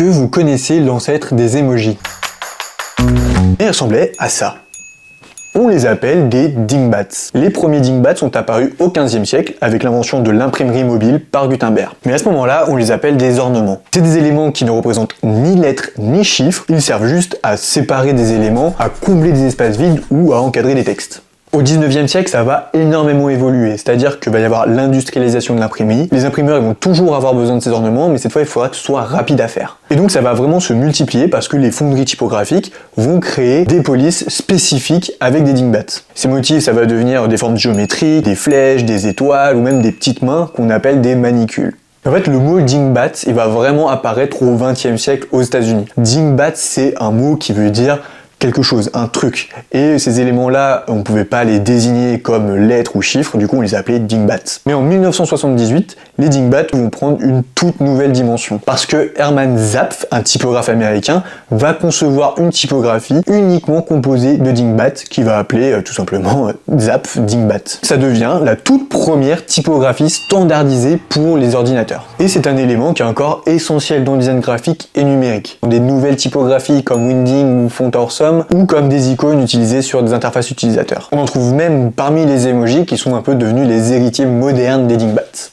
que vous connaissez l'ancêtre des emojis? Il ressemblait à ça. On les appelle des dingbats. Les premiers dingbats sont apparus au XVe siècle avec l'invention de l'imprimerie mobile par Gutenberg. Mais à ce moment-là, on les appelle des ornements. C'est des éléments qui ne représentent ni lettres ni chiffres, ils servent juste à séparer des éléments, à combler des espaces vides ou à encadrer des textes. Au 19e siècle, ça va énormément évoluer, c'est-à-dire qu'il va y avoir l'industrialisation de l'imprimerie. Les imprimeurs ils vont toujours avoir besoin de ces ornements, mais cette fois il faudra que ce soit rapide à faire. Et donc ça va vraiment se multiplier parce que les fonderies typographiques vont créer des polices spécifiques avec des dingbats. Ces motifs, ça va devenir des formes géométriques, des flèches, des étoiles ou même des petites mains qu'on appelle des manicules. En fait, le mot dingbat, il va vraiment apparaître au 20e siècle aux États-Unis. Dingbat, c'est un mot qui veut dire quelque chose, un truc. Et ces éléments-là, on ne pouvait pas les désigner comme lettres ou chiffres, du coup on les appelait dingbats. Mais en 1978, les dingbats vont prendre une toute nouvelle dimension. Parce que Hermann Zapf, un typographe américain, va concevoir une typographie uniquement composée de dingbats, qu'il va appeler tout simplement Zapf Dingbat. Ça devient la toute première typographie standardisée pour les ordinateurs. Et c'est un élément qui est encore essentiel dans le design graphique et numérique. Des nouvelles typographies comme Winding ou Font-Awesome, ou comme des icônes utilisées sur des interfaces utilisateurs. On en trouve même parmi les emojis qui sont un peu devenus les héritiers modernes des dingbats.